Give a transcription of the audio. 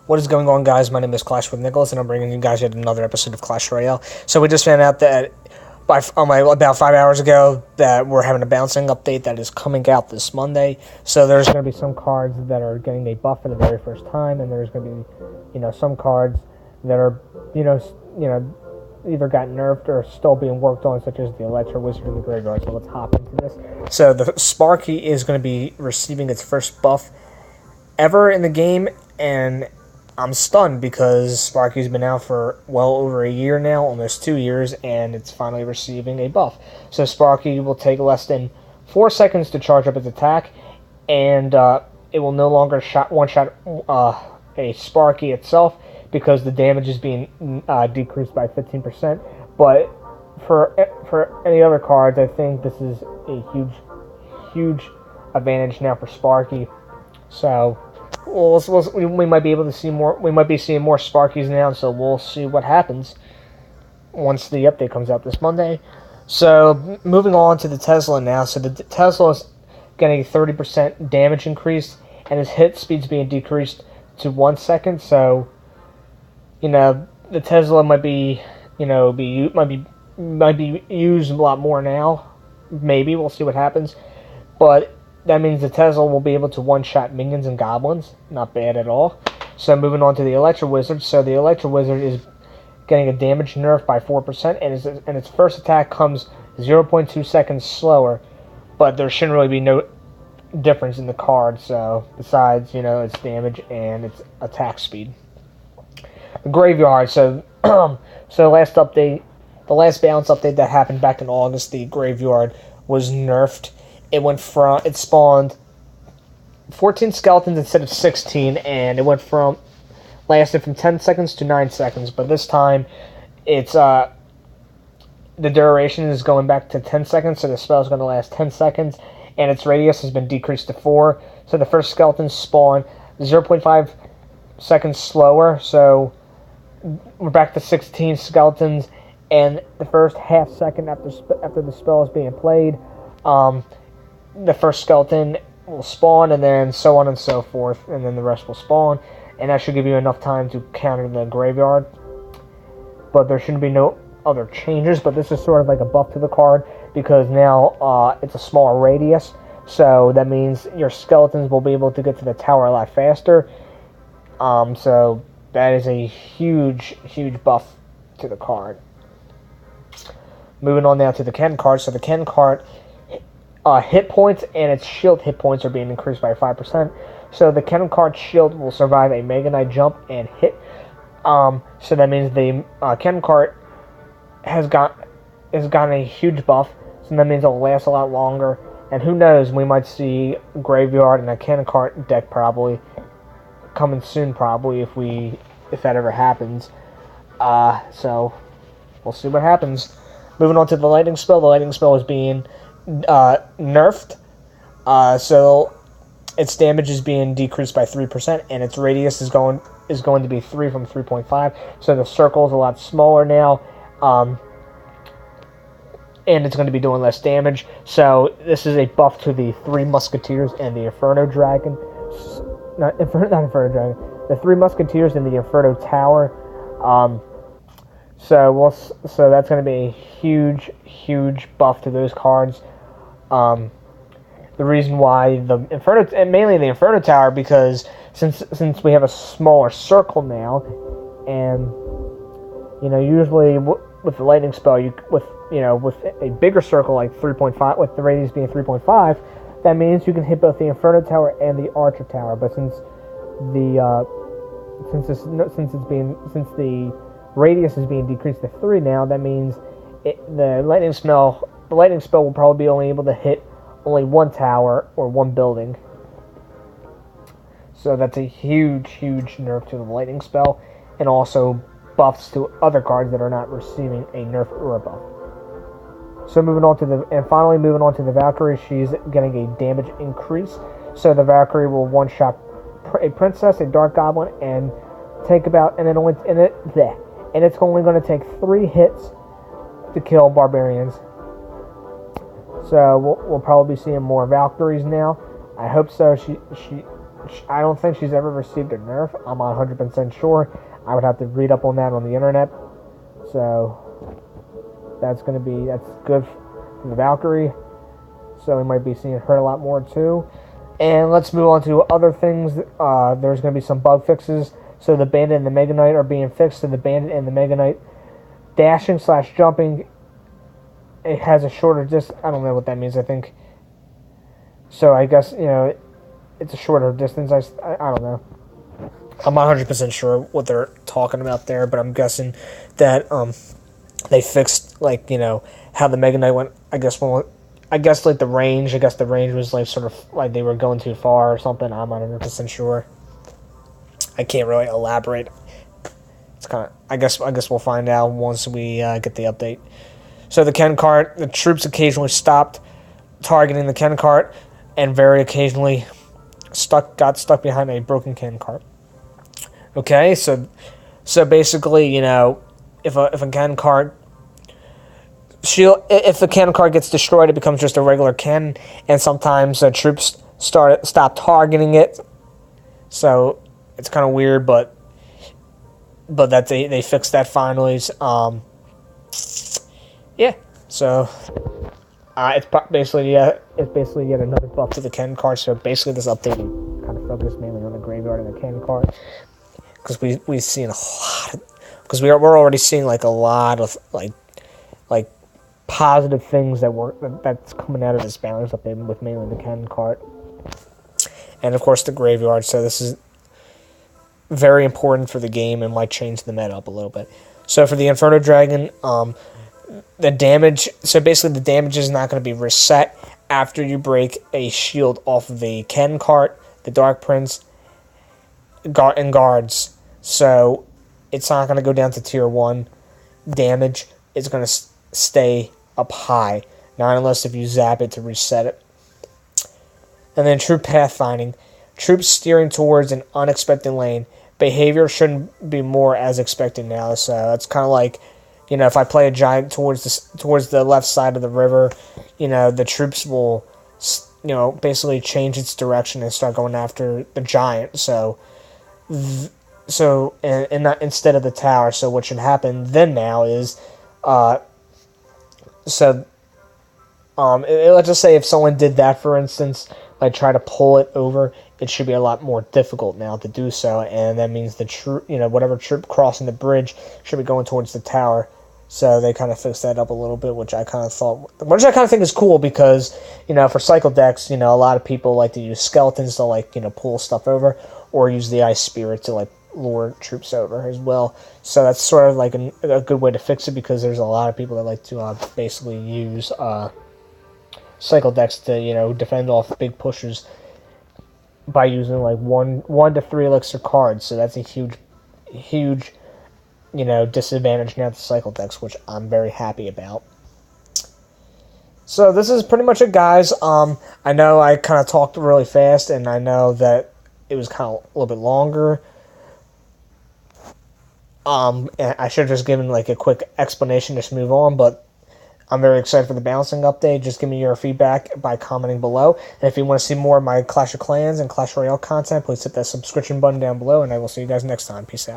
What is going on, guys? My name is Clash with Nicholas, and I'm bringing you guys yet another episode of Clash Royale. So we just found out that about 5 hours ago that we're having a bouncing update that is coming out this Monday. So there's going to be some cards that are getting a buff for the very first time, and there's going to be, some cards that are, either got nerfed or still being worked on, such as the Electro Wizard and the Graveyard. So let's hop into this. So the Sparky is going to be receiving its first buff ever in the game, and I'm stunned because Sparky's been out for well over a year now, almost 2 years, and it's finally receiving a buff. So Sparky will take less than 4 seconds to charge up its attack, and it will no longer one-shot a Sparky itself because the damage is being decreased by 15%. But for any other cards, I think this is a huge advantage now for Sparky. So we might be able to see more. We might be seeing more Sparkies now. So we'll see what happens once the update comes out this Monday. So moving on to the Tesla now. So the Tesla is getting a 30% damage increase, and its hit speed's being decreased to 1 second. So the Tesla might be used a lot more now. Maybe we'll see what happens, but that means the Tesla will be able to one-shot minions and goblins. Not bad at all. So moving on to the Electro Wizard. So the Electro Wizard is getting a damage nerf by 4%, and its first attack comes 0.2 seconds slower. But there shouldn't really be no difference in the card. So besides its damage and its attack speed. The Graveyard. So so last update, the last balance update that happened back in August, the Graveyard was nerfed. It spawned 14 skeletons instead of 16, and it lasted from 10 seconds to 9 seconds. But this time, it's the duration is going back to 10 seconds, so the spell is going to last 10 seconds, and its radius has been decreased to 4. So the first skeleton spawn 0.5 seconds slower, so we're back to 16 skeletons, and the first half second after the spell is being played, the first skeleton will spawn, and then so on and so forth, and then the rest will spawn, and that should give you enough time to counter the Graveyard. But there shouldn't be no other changes, but this is sort of like a buff to the card, because now it's a smaller radius, so that means your skeletons will be able to get to the tower a lot faster. So that is a huge buff to the card. Moving on now to the Ken card. So the Ken card, hit points and its shield hit points are being increased by 5%. So the Ken card shield will survive a Mega Knight jump and hit. So that means the Ken card has gotten a huge buff. So that means it'll last a lot longer. And who knows, we might see Graveyard and a Ken card deck probably coming soon, probably if that ever happens. So we'll see what happens. Moving on to the Lightning Spell. The Lightning Spell is being nerfed. So its damage is being decreased by 3%, and its radius is going to be 3 from 3.5. So the circle is a lot smaller now. And it's going to be doing less damage. So this is a buff to the 3 Musketeers and the Inferno Dragon. Not Inferno Dragon. The 3 Musketeers and the Inferno Tower. So that's going to be a huge buff to those cards. The reason why the Inferno, and mainly the Inferno Tower, because since we have a smaller circle now, and usually with the Lightning Spell, with a bigger circle like 3.5, with the radius being 3.5, that means you can hit both the Inferno Tower and the Archer Tower. But since the radius is being decreased to 3 now, that means the lightning spell will probably be only able to hit only 1 tower or 1 building. So that's a huge nerf to the lightning spell, and also buffs to other cards that are not receiving a nerf or a buff. So finally moving on to the Valkyrie, she's getting a damage increase. So the Valkyrie will one-shot a princess, a dark goblin, and it's only going to take 3 hits to kill barbarians. So we'll probably be seeing more Valkyries now. I hope so. I don't think she's ever received a nerf. I'm not 100% sure. I would have to read up on that on the internet. So that's good for the Valkyrie. So we might be seeing her a lot more too. And let's move on to other things. There's going to be some bug fixes. So the Bandit and the Mega Knight are being fixed. So the Bandit and the Mega Knight dashing / jumping, it has a shorter distance. I don't know what that means, I think. So I guess, it's a shorter distance. I don't know. I'm not 100% sure what they're talking about there, but I'm guessing that they fixed, how the Mega Knight went, I guess the range was, sort of, like, they were going too far or something. I'm not 100% sure. I can't really elaborate. It's kind of, I guess we'll find out once we get the update. So the Ken cart, the troops occasionally stopped targeting the Ken cart, and very occasionally got stuck behind a broken Ken cart. Okay, so basically, if a Ken cart, if the Ken cart gets destroyed, it becomes just a regular Ken, and sometimes troops stop targeting it. So it's kind of weird, but that they fixed that finally. Yeah. So it's basically yet another buff to the Ken cart. So basically, this update kind of focused mainly on the graveyard and the Ken cart, because we've seen a lot because we're already seeing a lot of like positive things that's coming out of this balance update with mainly the Ken cart and of course the graveyard. So this is very important for the game and might change the meta up a little bit. So for the Inferno Dragon, the damage. So basically, the damage is not going to be reset after you break a shield off of the Ken cart, the Dark Prince, and guards. So it's not going to go down to tier 1 damage. It's going to stay up high, not unless if you zap it to reset it. And then troop pathfinding. Troops steering towards an unexpected lane. Behavior shouldn't be more as expected now. So it's kind of like, if I play a giant towards the left side of the river, the troops will, basically change its direction and start going after the giant. So and not instead of the tower. So what should happen then now is, let's just say if someone did that, for instance, like try to pull it over, it should be a lot more difficult now to do so, and that means the troop, whatever troop crossing the bridge should be going towards the tower. So they kind of fixed that up a little bit, which I kind of think is cool because, for cycle decks, a lot of people like to use skeletons to pull stuff over, or use the Ice Spirit to lure troops over as well. So that's sort of a good way to fix it, because there's a lot of people that like to basically use cycle decks to defend off big pushers by using 1 to 3 elixir cards. So that's a huge disadvantage now to cycle decks, which I'm very happy about. So this is pretty much it, guys. I know I kind of talked really fast, and I know that it was kind of a little bit longer. And I should have just given a quick explanation, just move on, but I'm very excited for the balancing update. Just give me your feedback by commenting below. And if you want to see more of my Clash of Clans and Clash Royale content, please hit that subscription button down below, and I will see you guys next time. Peace out.